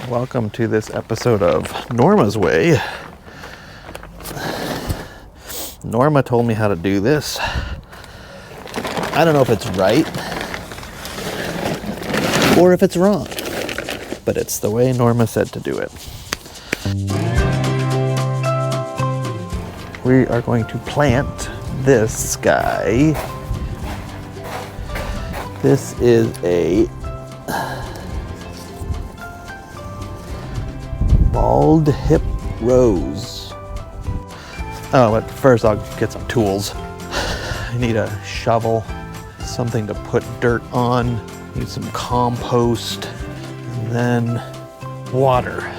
Welcome to this episode of Norma's Way. Norma told me how to do this. I don't know if it's right or if it's wrong, but it's the way Norma said to do it. We are going to plant this guy. This is a bald hip rose. Oh, but first I'll get some tools. I need a shovel, something to put dirt on, need some compost, and then water.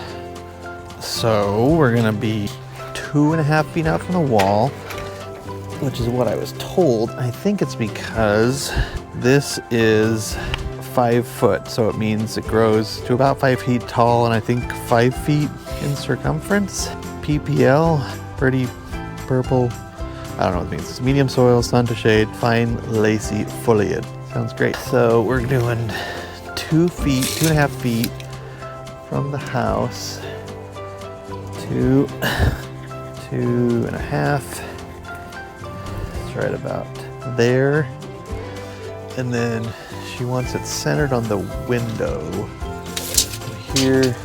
So we're gonna be 2.5 feet out from the wall, which is what I was told. I think it's because this is 5 foot, so it means it grows to about 5 feet tall and I think 5 feet in circumference. PPL, pretty purple, I don't know what it means. It's medium soil, sun to shade, fine lacy foliage. Sounds great. So we're doing 2.5 feet from the house to 2.5. It's right about there. And then she wants it centered on the window. Here,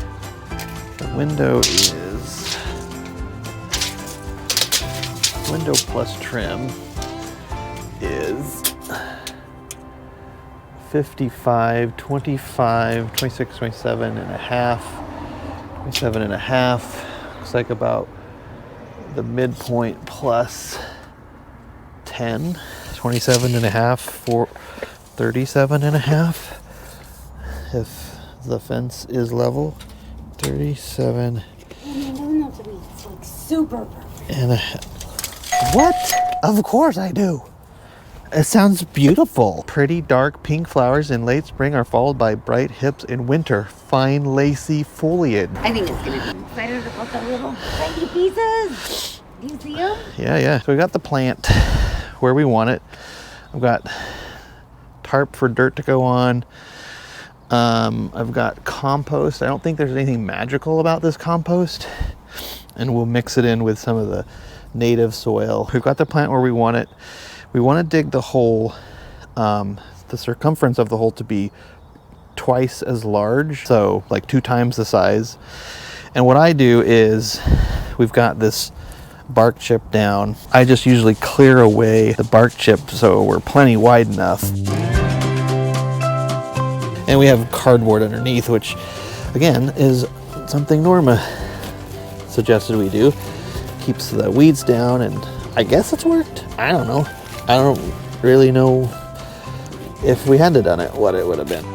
the window is, window plus trim is 55, 25, 26, 27 and a half, 27 and a half. Looks like about the midpoint plus 10, 27 and a half for 37 and a half. If the fence is level, 37. It doesn't have to be like super perfect. And a half. What? Of course I do. It sounds beautiful. Pretty dark pink flowers in late spring are followed by bright hips in winter. Fine lacy foliage. I think it's gonna be excited about the little tiny pieces. Do you see them? Yeah. So we got the plant where we want it. I've got tarp for dirt to go on. I've got compost. I don't think there's anything magical about this compost. And we'll mix it in with some of the native soil. We've got the plant where we want it. We want to dig the hole, the circumference of the hole to be twice as large. So like 2 times the size. And what I do is we've got this bark chip down. I just usually clear away the bark chip so we're plenty wide enough. And we have cardboard underneath, which again is something Norma suggested we do. Keeps the weeds down, and I guess it's worked. I don't know. I don't really know if we hadn't done it, what it would have been.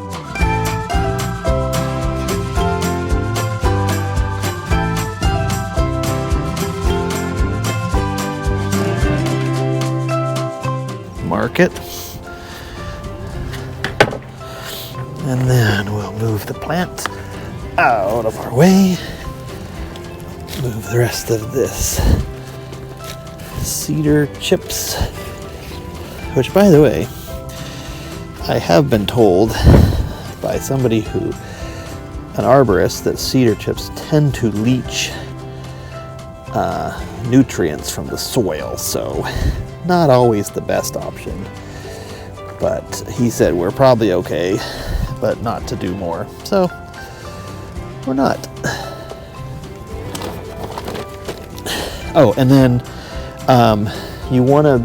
Mark it. And then we'll move the plant out of our way. Move the rest of this cedar chips, which, by the way, I have been told by somebody an arborist, that cedar chips tend to leach nutrients from the soil, so not always the best option. But he said we're probably okay, but not to do more. So we're not. Oh, and then you want to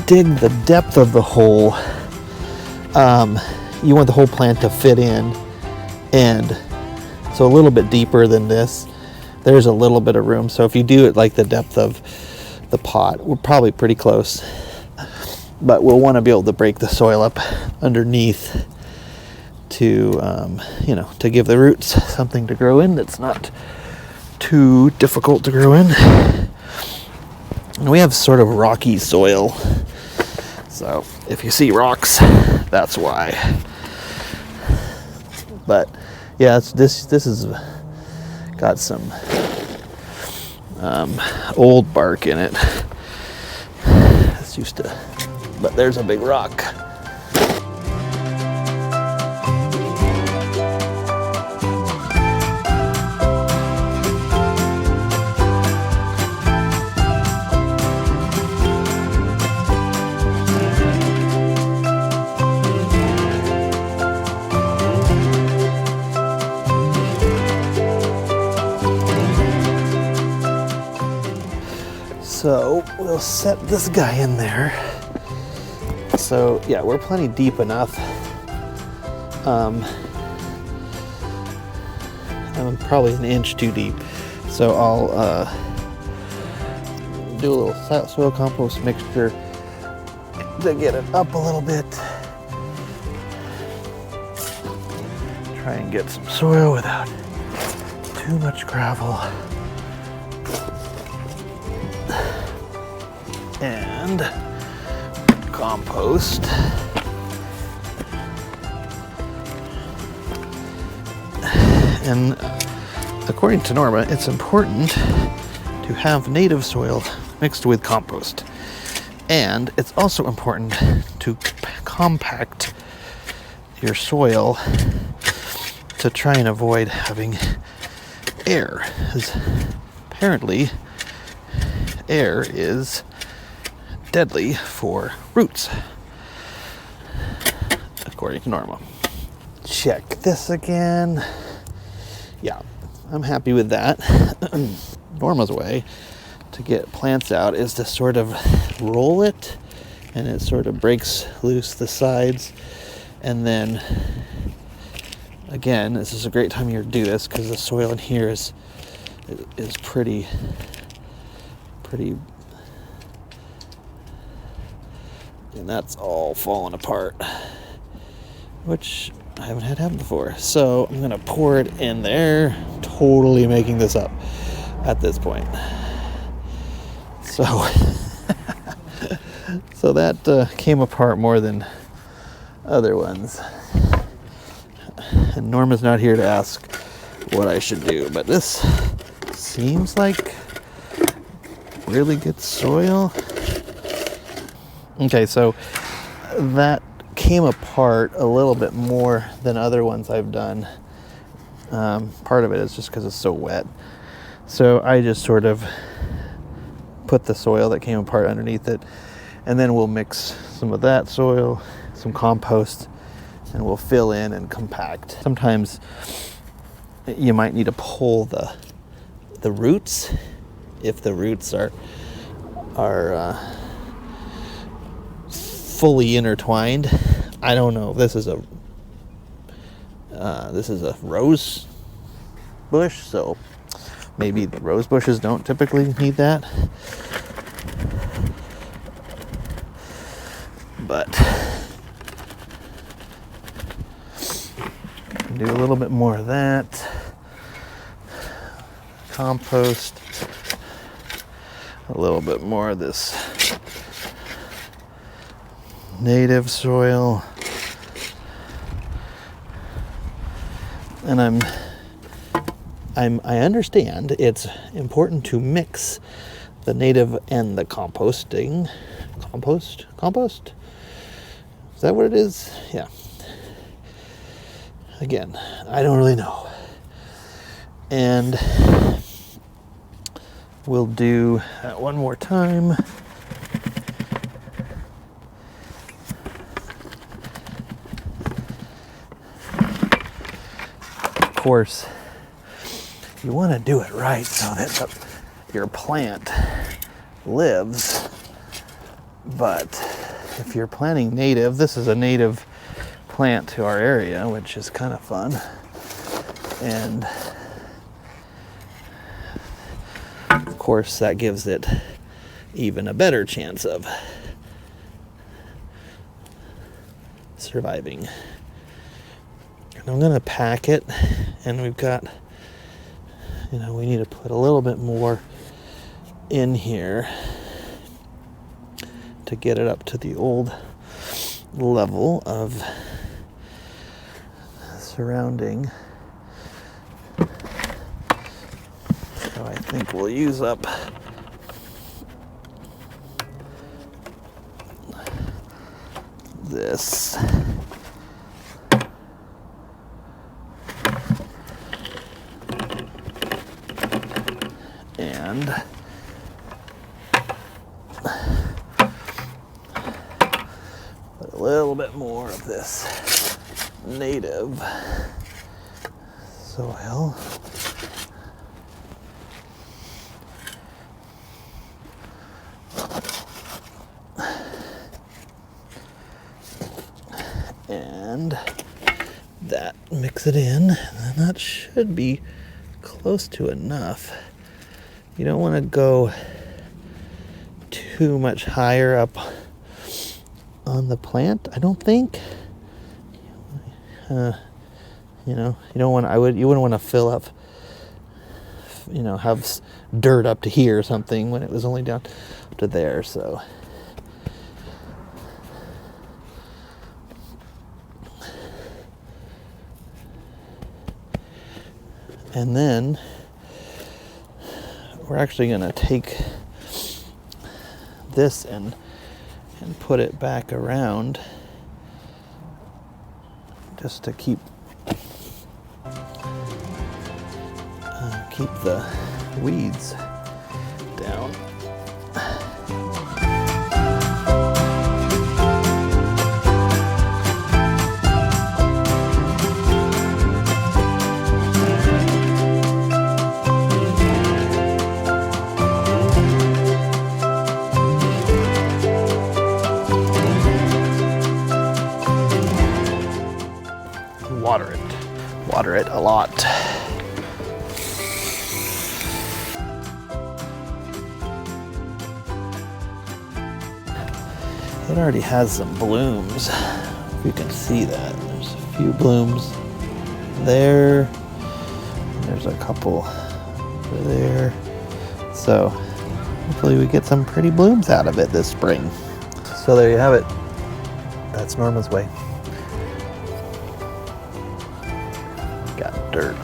dig the depth of the hole. You want the whole plant to fit in, and so a little bit deeper than this. There's a little bit of room. So if you do it like the depth of the pot, we're probably pretty close. But we'll want to be able to break the soil up underneath to, to give the roots something to grow in that's not too difficult to grow in. And we have sort of rocky soil, so if you see rocks, that's why. But yeah, this is got some old bark in it. It's used to, but there's a big rock. So we'll set this guy in there. So yeah, we're plenty deep enough. I'm probably an inch too deep. So I'll do a little soil compost mixture to get it up a little bit. Try and get some soil without too much gravel. And compost. And according to Norma, it's important to have native soil mixed with compost. And it's also important to compact your soil to try and avoid having air. Because apparently, air is deadly for roots, according to Norma. Check this again. Yeah, I'm happy with that. Norma's way to get plants out is to sort of roll it, and it sort of breaks loose the sides. And then, again, this is a great time of year to do this because the soil in here is pretty, and that's all falling apart, which I haven't had happen before. So I'm gonna pour it in there, totally making this up at this point. So, so that came apart more than other ones. And Norma's not here to ask what I should do, but this seems like really good soil. Okay, so that came apart a little bit more than other ones I've done. Part of it is just because it's so wet. So I just sort of put the soil that came apart underneath it, and then we'll mix some of that soil, some compost, and we'll fill in and compact. Sometimes you might need to pull the roots if the roots are fully intertwined. I don't know. This is a rose bush, so maybe the rose bushes don't typically need that. But do a little bit more of that. Compost. A little bit more of this native soil. And I understand it's important to mix the native and the composting. Compost? Is that what it is? Yeah. Again, I don't really know. And we'll do that one more time. Of course, you want to do it right so that your plant lives. But if you're planting native, this is a native plant to our area, which is kind of fun. And of course, that gives it even a better chance of surviving. And I'm gonna pack it, and we've got, we need to put a little bit more in here to get it up to the old level of surrounding. So I think we'll use up this. And put a little bit more of this native soil. and that, mix it in, and that should be close to enough. You don't want to go too much higher up on the plant, I don't think. You know, you don't want. You wouldn't want to fill up. You know, have dirt up to here or something when it was only down to there. So. And then we're actually going to take this and put it back around just to keep the weeds down. Water it a lot. It already has some blooms. If you can see that, there's a few blooms there. And there's a couple over there. So hopefully we get some pretty blooms out of it this spring. So there you have it. That's Norma's way. Got dirt